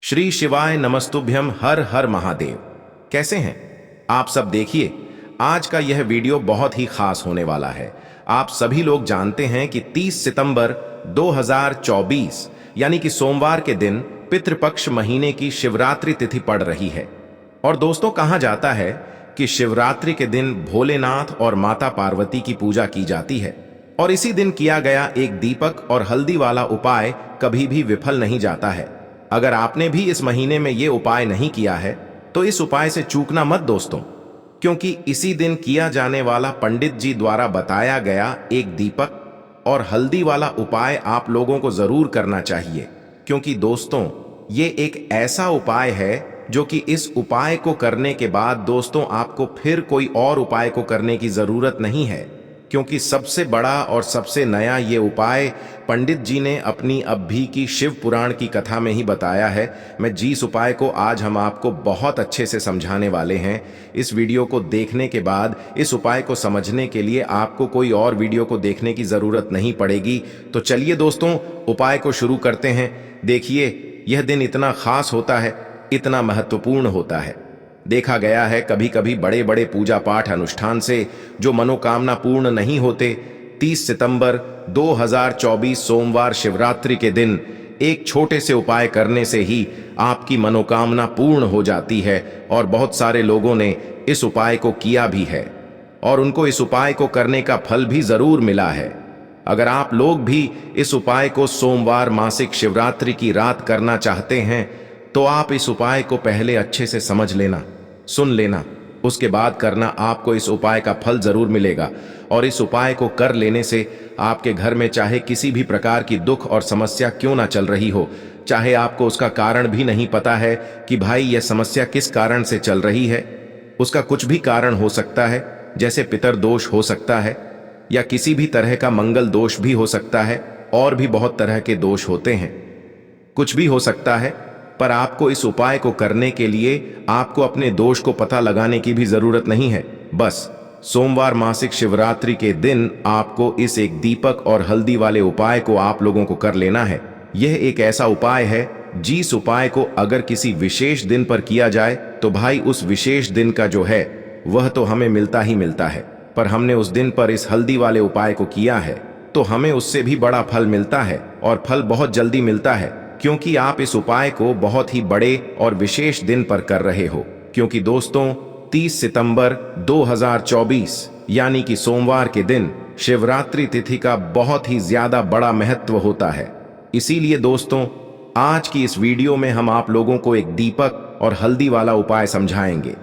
श्री शिवाय नमस्तुभ्यम। हर हर महादेव। कैसे हैं आप सब? देखिए, आज का यह वीडियो बहुत ही खास होने वाला है। आप सभी लोग जानते हैं कि 30 सितंबर 2024 यानी कि सोमवार के दिन पितृपक्ष महीने की शिवरात्रि तिथि पड़ रही है। और दोस्तों, कहा जाता है कि शिवरात्रि के दिन भोलेनाथ और माता पार्वती की पूजा की जाती है और इसी दिन किया गया एक दीपक और हल्दी वाला उपाय कभी भी विफल नहीं जाता है। अगर आपने भी इस महीने में ये उपाय नहीं किया है तो इस उपाय से चूकना मत दोस्तों, क्योंकि इसी दिन किया जाने वाला पंडित जी द्वारा बताया गया एक दीपक और हल्दी वाला उपाय आप लोगों को जरूर करना चाहिए। क्योंकि दोस्तों, ये एक ऐसा उपाय है जो कि इस उपाय को करने के बाद दोस्तों आपको फिर कोई और उपाय को करने की जरूरत नहीं है, क्योंकि सबसे बड़ा और सबसे नया ये उपाय पंडित जी ने अपनी अभी की शिव पुराण की कथा में ही बताया है। मैं जिस उपाय को आज हम आपको बहुत अच्छे से समझाने वाले हैं, इस वीडियो को देखने के बाद इस उपाय को समझने के लिए आपको कोई और वीडियो को देखने की जरूरत नहीं पड़ेगी। तो चलिए दोस्तों, उपाय को शुरू करते हैं। देखिए, यह दिन इतना खास होता है, इतना महत्वपूर्ण होता है। देखा गया है कभी कभी बड़े बड़े पूजा पाठ अनुष्ठान से जो मनोकामना पूर्ण नहीं होते, 30 सितंबर 2024 सोमवार शिवरात्रि के दिन एक छोटे से उपाय करने से ही आपकी मनोकामना पूर्ण हो जाती है। और बहुत सारे लोगों ने इस उपाय को किया भी है और उनको इस उपाय को करने का फल भी जरूर मिला है। अगर आप लोग भी इस उपाय को सोमवार मासिक शिवरात्रि की रात करना चाहते हैं तो आप इस उपाय को पहले अच्छे से समझ लेना, सुन लेना, उसके बाद करना। आपको इस उपाय का फल जरूर मिलेगा और इस उपाय को कर लेने से आपके घर में चाहे किसी भी प्रकार की दुख और समस्या क्यों ना चल रही हो, चाहे आपको उसका कारण भी नहीं पता है कि भाई यह समस्या किस कारण से चल रही है, उसका कुछ भी कारण हो सकता है, जैसे पितर दोष हो सकता है या किसी भी तरह का मंगल दोष भी हो सकता है, और भी बहुत तरह के दोष होते हैं, कुछ भी हो सकता है। पर आपको इस उपाय को करने के लिए आपको अपने दोष को पता लगाने की भी जरूरत नहीं है। बस सोमवार मासिक शिवरात्रि के दिन आपको इस एक दीपक और हल्दी वाले उपाय को आप लोगों को कर लेना है। यह एक ऐसा उपाय है जिस उपाय को अगर किसी विशेष दिन पर किया जाए तो भाई उस विशेष दिन का जो है वह तो हमें मिलता ही मिलता है। पर हमने उस दिन पर इस हल्दी वाले उपाय को किया है तो हमें उससे भी बड़ा फल मिलता है, और फल बहुत जल्दी मिलता है, क्योंकि आप इस उपाय को बहुत ही बड़े और विशेष दिन पर कर रहे हो। क्योंकि दोस्तों, 30 सितंबर 2024 यानी कि सोमवार के दिन शिवरात्रि तिथि का बहुत ही ज्यादा बड़ा महत्व होता है। इसीलिए दोस्तों, आज की इस वीडियो में हम आप लोगों को एक दीपक और हल्दी वाला उपाय समझाएंगे,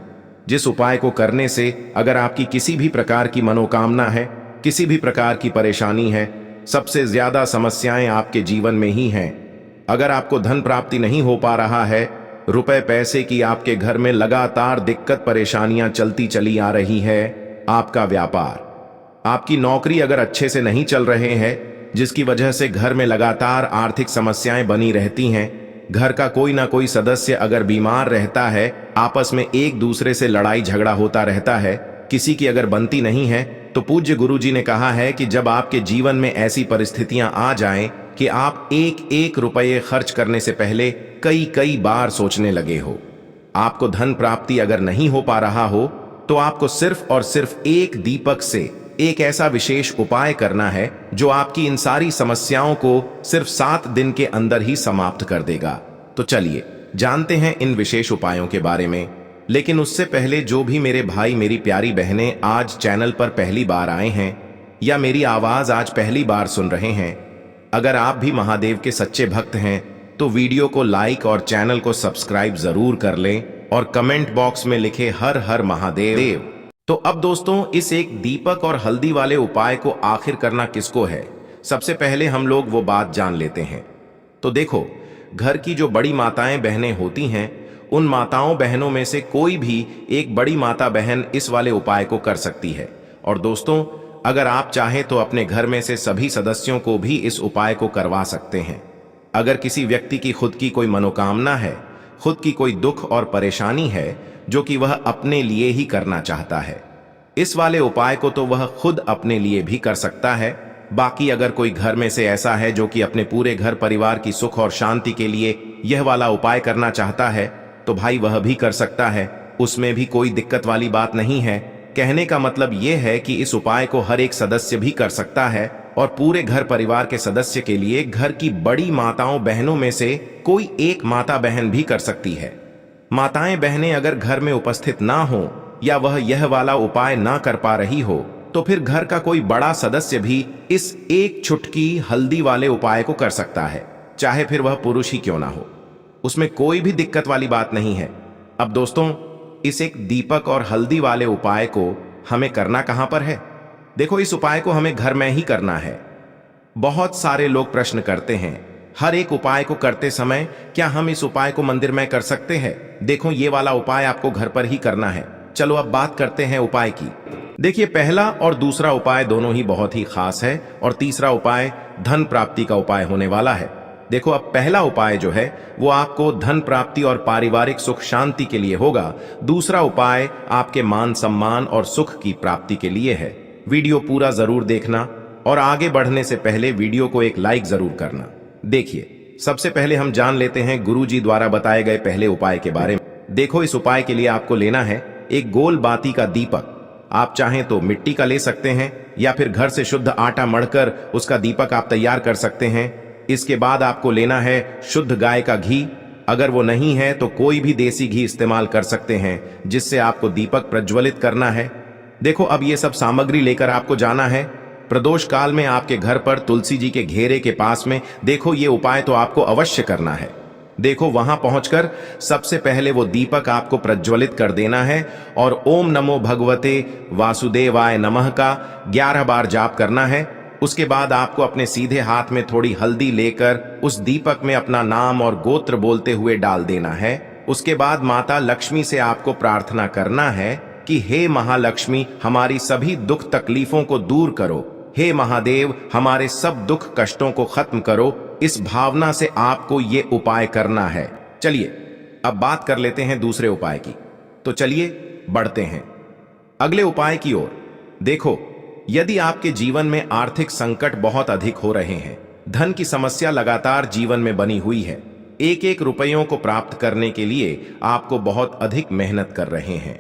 जिस उपाय को करने से अगर आपकी किसी भी प्रकार की मनोकामना है, किसी भी प्रकार की परेशानी है, सबसे ज्यादा समस्याएं आपके जीवन में ही हैं, अगर आपको धन प्राप्ति नहीं हो पा रहा है, रुपए पैसे की आपके घर में लगातार दिक्कत परेशानियां चलती चली आ रही है, आपका व्यापार, आपकी नौकरी अगर अच्छे से नहीं चल रहे हैं, जिसकी वजह से घर में लगातार आर्थिक समस्याएं बनी रहती हैं, घर का कोई ना कोई सदस्य अगर बीमार रहता है, आपस में एक दूसरे से लड़ाई झगड़ा होता रहता है, किसी की अगर बनती नहीं है, तो पूज्य गुरु जी ने कहा है कि जब आपके जीवन में ऐसी परिस्थितियां आ जाएं कि आप एक एक रुपये खर्च करने से पहले कई कई बार सोचने लगे हो, आपको धन प्राप्ति अगर नहीं हो पा रहा हो, तो आपको सिर्फ और सिर्फ एक दीपक से एक ऐसा विशेष उपाय करना है जो आपकी इन सारी समस्याओं को सिर्फ 7 दिन के अंदर ही समाप्त कर देगा। तो चलिए जानते हैं इन विशेष उपायों के बारे में। लेकिन उससे पहले जो भी मेरे भाई मेरी प्यारी बहनें आज चैनल पर पहली बार आए हैं या मेरी आवाज आज पहली बार सुन रहे हैं, अगर आप भी महादेव के सच्चे भक्त हैं तो वीडियो को लाइक और चैनल को सब्सक्राइब जरूर कर लें और कमेंट बॉक्स में लिखे हर हर महादेव। तो अब दोस्तों, इस एक दीपक और हल्दी वाले उपाय को आखिर करना किसको है, सबसे पहले हम लोग वो बात जान लेते हैं। तो देखो, घर की जो बड़ी माताएं बहनें होती हैं, उन माताओं बहनों में से कोई भी एक बड़ी माता बहन इस वाले उपाय को कर सकती है। और दोस्तों, अगर आप चाहें तो अपने घर में से सभी सदस्यों को भी इस उपाय को करवा सकते हैं। अगर किसी व्यक्ति की खुद की कोई मनोकामना है, खुद की कोई दुख और परेशानी है जो कि वह अपने लिए ही करना चाहता है, इस वाले उपाय को तो वह खुद अपने लिए भी कर सकता है। बाकी अगर कोई घर में से ऐसा है जो कि अपने पूरे घर परिवार की सुख और शांति के लिए यह वाला उपाय करना चाहता है तो भाई वह भी कर सकता है, उसमें भी कोई दिक्कत वाली बात नहीं है। कहने का मतलब यह है कि इस उपाय को हर एक सदस्य भी कर सकता है और पूरे घर परिवार के सदस्य के लिए घर की बड़ी माताओं बहनों में से कोई एक माता बहन भी कर सकती है। माताएं बहनें अगर घर में उपस्थित ना हो या वह यह वाला उपाय ना कर पा रही हो तो फिर घर का कोई बड़ा सदस्य भी इस एक चुटकी हल्दी वाले उपाय को कर सकता है, चाहे फिर वह पुरुष ही क्यों ना हो, उसमें कोई भी दिक्कत वाली बात नहीं है। अब दोस्तों, इस एक दीपक और हल्दी वाले उपाय को हमें करना कहां पर है? देखो, इस उपाय को हमें घर में ही करना है। बहुत सारे लोग प्रश्न करते हैं, हर एक उपाय को करते समय क्या हम इस उपाय को मंदिर में कर सकते हैं? देखो, ये वाला उपाय आपको घर पर ही करना है। चलो अब बात करते हैं उपाय की। देखिए, पहला और दूसरा उपाय दोनों ही बहुत ही खास है और तीसरा उपाय धन प्राप्ति का उपाय होने वाला है। देखो, अब पहला उपाय जो है वो आपको धन प्राप्ति और पारिवारिक सुख शांति के लिए होगा। दूसरा उपाय आपके मान सम्मान और सुख की प्राप्ति के लिए है। वीडियो पूरा जरूर देखना और आगे बढ़ने से पहले वीडियो को एक लाइक जरूर करना। देखिए, सबसे पहले हम जान लेते हैं गुरुजी द्वारा बताए गए पहले उपाय के बारे में। देखो, इस उपाय के लिए आपको लेना है एक गोल बाती का दीपक। आप चाहें तो मिट्टी का ले सकते हैं या फिर घर से शुद्ध आटा मढ़कर उसका दीपक आप तैयार कर सकते हैं। इसके बाद आपको लेना है शुद्ध गाय का घी। अगर वो नहीं है तो कोई भी देसी घी इस्तेमाल कर सकते हैं जिससे आपको दीपक प्रज्वलित करना है। देखो, अब ये सब सामग्री लेकर आपको जाना है प्रदोष काल में आपके घर पर तुलसी जी के घेरे के पास में। देखो, ये उपाय तो आपको अवश्य करना है। देखो, वहां पहुंचकर सबसे पहले वो दीपक आपको प्रज्वलित कर देना है और ओम नमो भगवते वासुदेवाय नमः का 11 बार जाप करना है। उसके बाद आपको अपने सीधे हाथ में थोड़ी हल्दी लेकर उस दीपक में अपना नाम और गोत्र बोलते हुए डाल देना है। उसके बाद माता लक्ष्मी से आपको प्रार्थना करना है कि हे महालक्ष्मी, हमारी सभी दुख तकलीफों को दूर करो। हे महादेव, हमारे सब दुख कष्टों को खत्म करो। इस भावना से आपको ये उपाय करना है। चलिए अब बात कर लेते हैं दूसरे उपाय की। तो चलिए बढ़ते हैं अगले उपाय की ओर। देखो, यदि आपके जीवन में आर्थिक संकट बहुत अधिक हो रहे हैं, धन की समस्या लगातार जीवन में बनी हुई है, एक एक रुपयों को प्राप्त करने के लिए आपको बहुत अधिक मेहनत कर रहे हैं,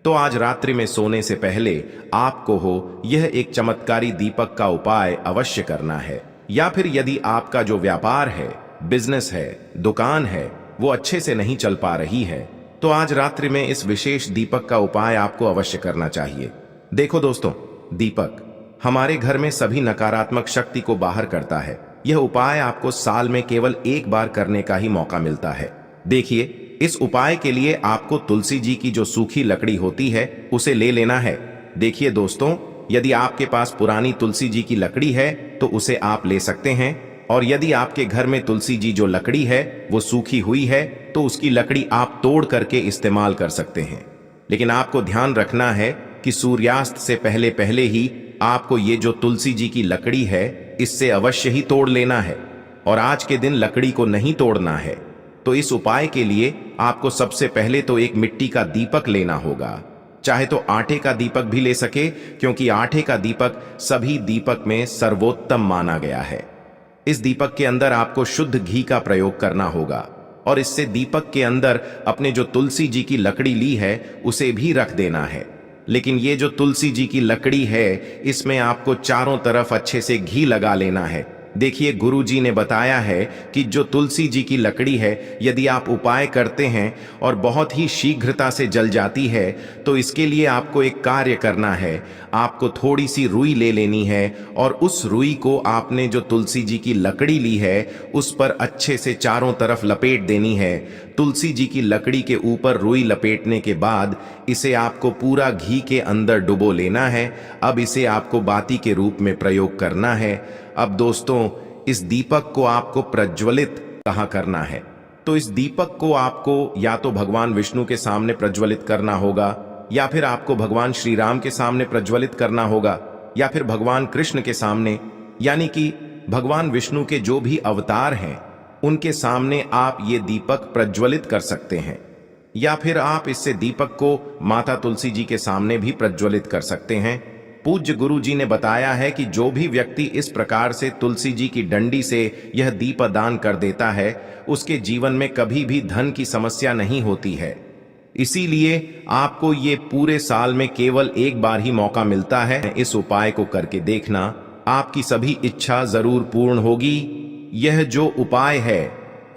तो आज रात्रि में सोने से पहले आपको हो यह एक चमत्कारी दीपक का उपाय अवश्य करना है। या फिर यदि आपका जो व्यापार है, बिजनेस है, दुकान है, वो अच्छे से नहीं चल पा रही है, तो आज रात्रि में इस विशेष दीपक का उपाय आपको अवश्य करना चाहिए। देखो दोस्तों, दीपक हमारे घर में सभी नकारात्मक शक्ति को बाहर करता है। यह उपाय आपको साल में केवल एक बार करने का ही मौका मिलता है। देखिए, इस उपाय के लिए आपको तुलसी जी की जो सूखी लकड़ी होती है उसे ले लेना है। देखिए दोस्तों, यदि आपके पास पुरानी तुलसी जी की लकड़ी है तो उसे आप ले सकते हैं, और यदि आपके घर में तुलसी जी जो लकड़ी है वो सूखी हुई है तो उसकी लकड़ी आप तोड़ करके इस्तेमाल कर सकते हैं। लेकिन आपको ध्यान रखना है कि सूर्यास्त से पहले पहले ही आपको ये जो तुलसी जी की लकड़ी है इससे अवश्य ही तोड़ लेना है, और आज के दिन लकड़ी को नहीं तोड़ना है। तो इस उपाय के लिए आपको सबसे पहले तो एक मिट्टी का दीपक लेना होगा। चाहे तो आटे का दीपक भी ले सके, क्योंकि आटे का दीपक सभी दीपक में सर्वोत्तम माना गया है। इस दीपक के अंदर आपको शुद्ध घी का प्रयोग करना होगा और इससे दीपक के अंदर अपने जो तुलसी जी की लकड़ी ली है उसे भी रख देना है। लेकिन ये जो तुलसी जी की लकड़ी है इसमें आपको चारों तरफ अच्छे से घी लगा लेना है। देखिए, गुरु जी ने बताया है कि जो तुलसी जी की लकड़ी है यदि आप उपाय करते हैं और बहुत ही शीघ्रता से जल जाती है, तो इसके लिए आपको एक कार्य करना है। आपको थोड़ी सी रुई ले लेनी है और उस रुई को आपने जो तुलसी जी की लकड़ी ली है उस पर अच्छे से चारों तरफ लपेट देनी है। तुलसी जी की लकड़ी के ऊपर रुई लपेटने के बाद इसे आपको पूरा घी के अंदर डुबो लेना है। अब इसे आपको बाती के रूप में प्रयोग करना है। अब दोस्तों, इस दीपक को आपको प्रज्वलित कहाँ करना है? तो इस दीपक को आपको या तो भगवान विष्णु के सामने प्रज्वलित करना होगा, या फिर आपको भगवान श्री राम के सामने प्रज्वलित करना होगा, या फिर भगवान कृष्ण के सामने, यानी कि भगवान विष्णु के जो भी अवतार हैं उनके सामने आप ये दीपक प्रज्वलित कर सकते हैं। या फिर आप इससे दीपक को माता तुलसी जी के सामने भी प्रज्वलित कर सकते हैं। पूज्य गुरु जी ने बताया है कि जो भी व्यक्ति इस प्रकार से तुलसी जी की डंडी से यह दीपदान कर देता है, उसके जीवन में कभी भी धन की समस्या नहीं होती है। इसीलिए आपको ये पूरे साल में केवल एक बार ही मौका मिलता है। इस उपाय को करके देखना, आपकी सभी इच्छा जरूर पूर्ण होगी। यह जो उपाय है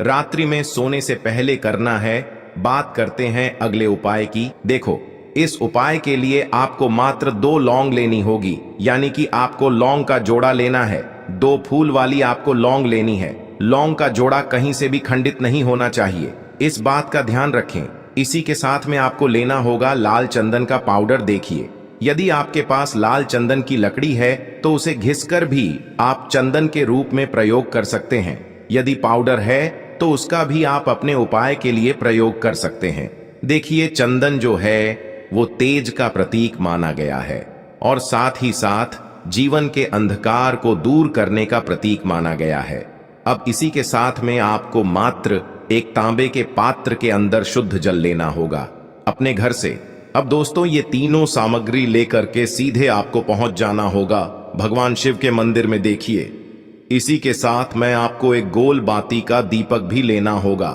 रात्रि में सोने से पहले करना है। बात करते हैं अगले उपाय की। देखो, इस उपाय के लिए आपको मात्र 2 लौंग लेनी होगी, यानी कि आपको लौंग का जोड़ा लेना है। 2 फूल वाली आपको लौंग लेनी है। लौंग का जोड़ा कहीं से भी खंडित नहीं होना चाहिए, इस बात का ध्यान रखें। इसी के साथ में आपको लेना होगा लाल चंदन का पाउडर। देखिए, यदि आपके पास लाल चंदन की लकड़ी है तो उसे घिसकर भी आप चंदन के रूप में प्रयोग कर सकते हैं। यदि पाउडर है तो उसका भी आप अपने उपाय के लिए प्रयोग कर सकते हैं। देखिए, चंदन जो है वो तेज का प्रतीक माना गया है और साथ ही साथ जीवन के अंधकार को दूर करने का प्रतीक माना गया है। अब इसी के साथ में आपको मात्र एक तांबे के पात्र के अंदर शुद्ध जल लेना होगा अपने घर से। अब दोस्तों, ये तीनों सामग्री लेकर के सीधे आपको पहुंच जाना होगा भगवान शिव के मंदिर में। देखिए, इसी के साथ में आपको एक गोल बाती का दीपक भी लेना होगा।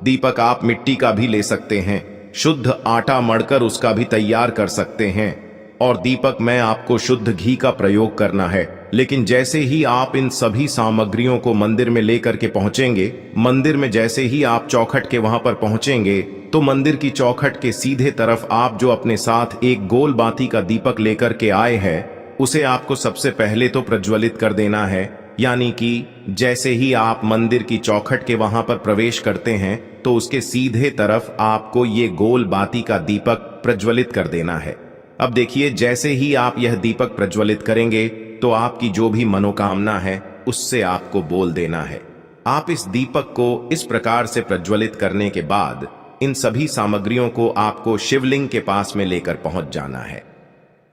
दीपक आप मिट्टी का भी ले सकते हैं, शुद्ध आटा मढ़कर उसका भी तैयार कर सकते हैं। और दीपक में आपको शुद्ध घी का प्रयोग करना है। लेकिन जैसे ही आप इन सभी सामग्रियों को मंदिर में लेकर के पहुंचेंगे, मंदिर में जैसे ही आप चौखट के वहां पर पहुंचेंगे, तो मंदिर की चौखट के सीधे तरफ आप जो अपने साथ एक गोल बाती का दीपक लेकर के आए हैं, उसे आपको सबसे पहले तो प्रज्वलित कर देना है। यानी कि जैसे ही आप मंदिर की चौखट के वहां पर प्रवेश करते हैं, तो उसके सीधे तरफ आपको ये गोल बाती का दीपक प्रज्वलित कर देना है। अब देखिए, जैसे ही आप यह दीपक प्रज्वलित करेंगे तो आपकी जो भी मनोकामना है उससे आपको बोल देना है। आप इस दीपक को इस प्रकार से प्रज्वलित करने के बाद इन सभी सामग्रियों को आपको शिवलिंग के पास में लेकर पहुंच जाना है।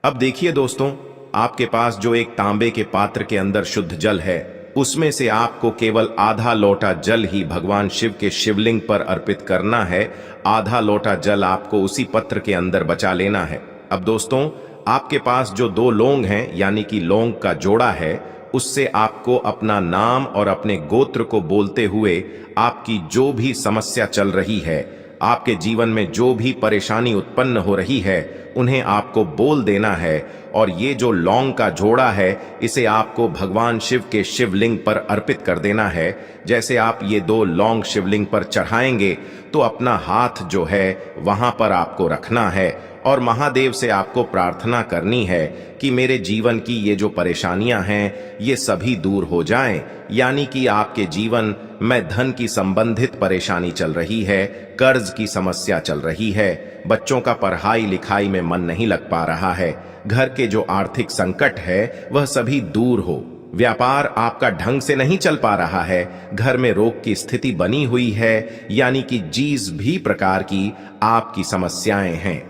अब देखिए दोस्तों, आपके पास जो एक तांबे के पात्र के अंदर शुद्ध जल है, उसमें से आपको केवल आधा लोटा जल ही भगवान शिव के शिवलिंग पर अर्पित करना है। आधा लोटा जल आपको उसी पत्र के अंदर बचा लेना है। अब दोस्तों, आपके पास जो 2 लौंग हैं, यानी कि लौंग का जोड़ा है, उससे आपको अपना नाम और अपने गोत्र को बोलते हुए आपकी जो भी समस्या चल रही है, आपके जीवन में जो भी परेशानी उत्पन्न हो रही है, उन्हें आपको बोल देना है। और ये जो लौंग का जोड़ा है, इसे आपको भगवान शिव के शिवलिंग पर अर्पित कर देना है। जैसे आप ये 2 लौंग शिवलिंग पर चढ़ाएंगे, तो अपना हाथ जो है वहां पर आपको रखना है और महादेव से आपको प्रार्थना करनी है कि मेरे जीवन की ये जो परेशानियां हैं, ये सभी दूर हो जाएं। यानी कि आपके जीवन में धन की संबंधित परेशानी चल रही है, कर्ज की समस्या चल रही है, बच्चों का पढ़ाई लिखाई में मन नहीं लग पा रहा है, घर के जो आर्थिक संकट है वह सभी दूर हो, व्यापार आपका ढंग से नहीं चल पा रहा है, घर में रोग की स्थिति बनी हुई है, यानी कि जिस भी प्रकार की आपकी समस्याएं हैं,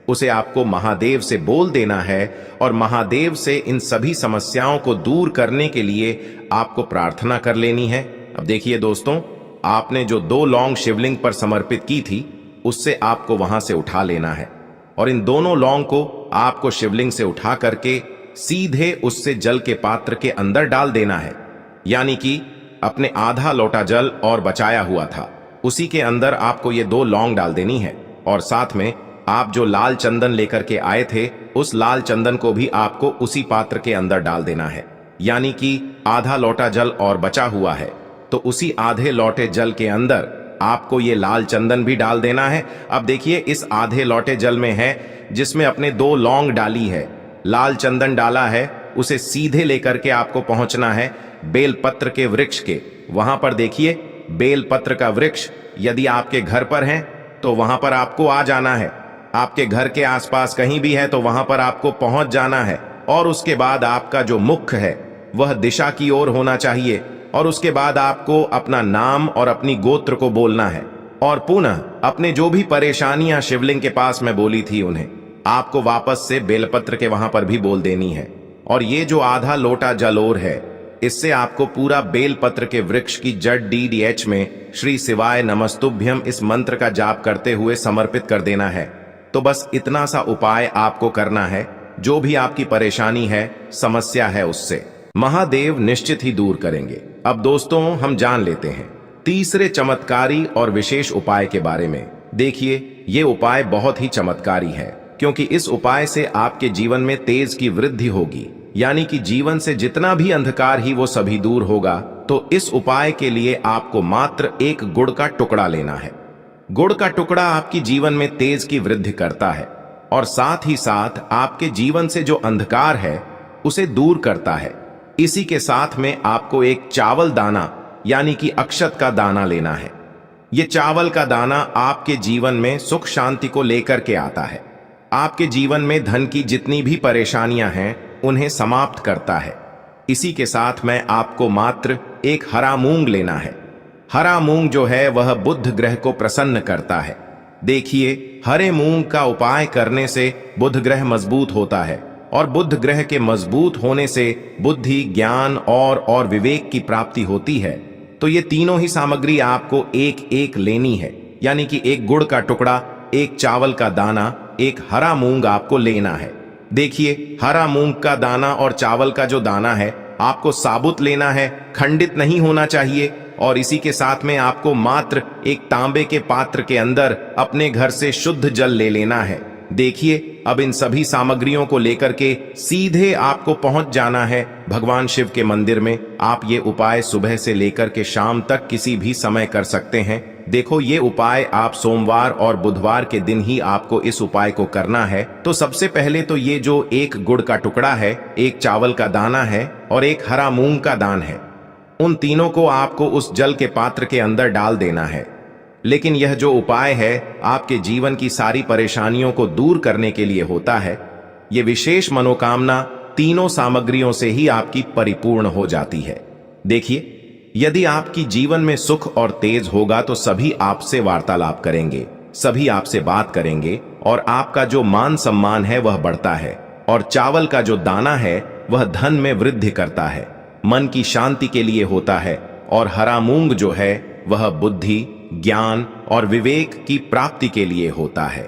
उसे आपको महादेव से बोल देना है और महादेव से इन सभी समस्याओं को दूर करने के लिए आपको प्रार्थना कर लेनी है। अब देखिए दोस्तों, आपने जो 2 लौंग शिवलिंग पर समर्पित की थी, उससे आपको वहां से उठा लेना है और इन दोनों लौंग को आपको शिवलिंग से उठा करके सीधे उससे जल के पात्र के अंदर डाल देना है। यानी कि अपने आधा लोटा जल और बचाया हुआ था, उसी के अंदर आपको ये 2 लौंग डाल देनी है। और साथ में आप जो लाल चंदन लेकर के आए थे, उस लाल चंदन को भी आपको उसी पात्र के अंदर डाल देना है। यानी कि आधा लोटा जल और बचा हुआ है, तो उसी आधे लोटे जल के अंदर आपको ये लाल चंदन भी डाल देना है। अब देखिए, इस आधे लोटे जल में है जिसमें अपने 2 लौंग डाली है, लाल चंदन डाला है, उसे सीधे लेकर के आपको पहुंचना है बेलपत्र के वृक्ष के। वहां पर देखिए, बेलपत्र का वृक्ष यदि आपके घर पर है तो वहां पर आपको आ जाना है। आपके घर के आसपास कहीं भी है तो वहां पर आपको पहुंच जाना है। और उसके बाद आपका जो मुख है वह दिशा की ओर होना चाहिए। और उसके बाद आपको अपना नाम और अपनी गोत्र को बोलना है और पुनः अपने जो भी परेशानियां शिवलिंग के पास में बोली थी, उन्हें आपको वापस से बेलपत्र के वहां पर भी बोल देनी है। और ये जो आधा लोटा जल और है, इससे आपको पूरा बेलपत्र के वृक्ष की जड़ DDH में श्री शिवाय नमस्तुभ्यम इस मंत्र का जाप करते हुए समर्पित कर देना है। तो बस इतना सा उपाय आपको करना है जो भी आपकी परेशानी है, समस्या है, उससे महादेव निश्चित ही दूर करेंगे। अब दोस्तों, हम जान लेते हैं तीसरे चमत्कारी और विशेष उपाय के बारे में। देखिए, ये उपाय बहुत ही चमत्कारी है, क्योंकि इस उपाय से आपके जीवन में तेज की वृद्धि होगी, यानी कि जीवन से जितना भी अंधकार ही वो सभी दूर होगा। तो इस उपाय के लिए आपको मात्र एक गुड़ का टुकड़ा लेना है। गुड़ का टुकड़ा आपकी जीवन में तेज की वृद्धि करता है और साथ ही साथ आपके जीवन से जो अंधकार है उसे दूर करता है। इसी के साथ में आपको एक चावल दाना यानी कि अक्षत का दाना लेना है। ये चावल का दाना आपके जीवन में सुख शांति को लेकर के आता है। आपके जीवन में धन की जितनी भी परेशानियां हैं उन्हें समाप्त करता है। इसी के साथ में आपको मात्र एक हरा मूंग लेना है। हरा मूंग जो है वह बुध ग्रह को प्रसन्न करता है। देखिए, हरे मूंग का उपाय करने से बुध ग्रह मजबूत होता है और बुध ग्रह के मजबूत होने से बुद्धि, ज्ञान और विवेक की प्राप्ति होती है। तो ये तीनों ही सामग्री आपको एक एक लेनी है, यानी कि एक गुड़ का टुकड़ा, एक चावल का दाना, एक हरा मूंग आपको लेना है। देखिए, हरा मूंग का दाना और चावल का जो दाना है आपको साबुत लेना है, खंडित नहीं होना चाहिए। और इसी के साथ में आपको मात्र एक तांबे के पात्र के अंदर अपने घर से शुद्ध जल ले लेना है। देखिए, अब इन सभी सामग्रियों को लेकर के सीधे आपको पहुंच जाना है भगवान शिव के मंदिर में। आप ये उपाय सुबह से लेकर के शाम तक किसी भी समय कर सकते हैं। देखो, ये उपाय आप सोमवार और बुधवार के दिन ही आपको इस उपाय को करना है। तो सबसे पहले तो ये जो एक गुड़ का टुकड़ा है, एक चावल का दाना है और एक हरा मूंग का दान है, उन तीनों को आपको उस जल के पात्र के अंदर डाल देना है। लेकिन यह जो उपाय है आपके जीवन की सारी परेशानियों को दूर करने के लिए होता है। यह विशेष मनोकामना तीनों सामग्रियों से ही आपकी परिपूर्ण हो जाती है। देखिए, यदि आपकी जीवन में सुख और तेज होगा तो सभी आपसे वार्तालाप करेंगे, सभी आपसे बात करेंगे और आपका जो मान सम्मान है वह बढ़ता है। और चावल का जो दाना है वह धन में वृद्धि करता है, मन की शांति के लिए होता है। और हरा मूंग जो है वह बुद्धि, ज्ञान और विवेक की प्राप्ति के लिए होता है।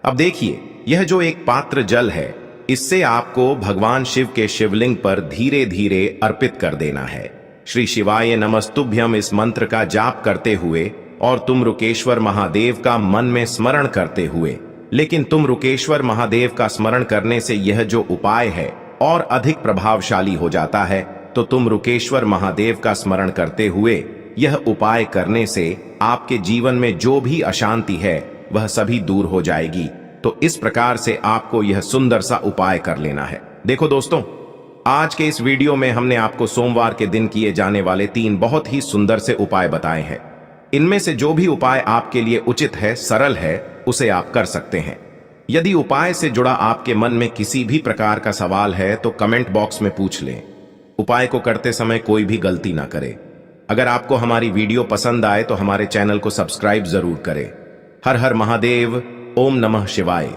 अब देखिए, यह जो एक पात्र जल है, इससे आपको भगवान शिव के शिवलिंग पर धीरे धीरे अर्पित कर देना है। श्री शिवाय नमस्तुभ्यम इस मंत्र का जाप करते हुए और तुम रुकेश्वर महादेव का मन में स्मरण करते हुए। लेकिन तुम रुकेश्वर महादेव का स्मरण करने से यह जो उपाय है और अधिक प्रभावशाली हो जाता है। तो तुम रुकेश्वर महादेव का स्मरण करते हुए यह उपाय करने से आपके जीवन में जो भी अशांति है वह सभी दूर हो जाएगी। तो इस प्रकार से आपको यह सुंदर सा उपाय कर लेना है। देखो दोस्तों, आज के इस वीडियो में हमने आपको सोमवार के दिन किए जाने वाले 3 बहुत ही सुंदर से उपाय बताए हैं। इनमें से जो भी उपाय आपके लिए उचित है, सरल है, उसे आप कर सकते हैं। यदि उपाय से जुड़ा आपके मन में किसी भी प्रकार का सवाल है तो कमेंट बॉक्स में पूछ लें। उपाय को करते समय कोई भी गलती ना करे। अगर आपको हमारी वीडियो पसंद आए तो हमारे चैनल को सब्सक्राइब जरूर करें। हर हर महादेव, ओम नमः शिवाय।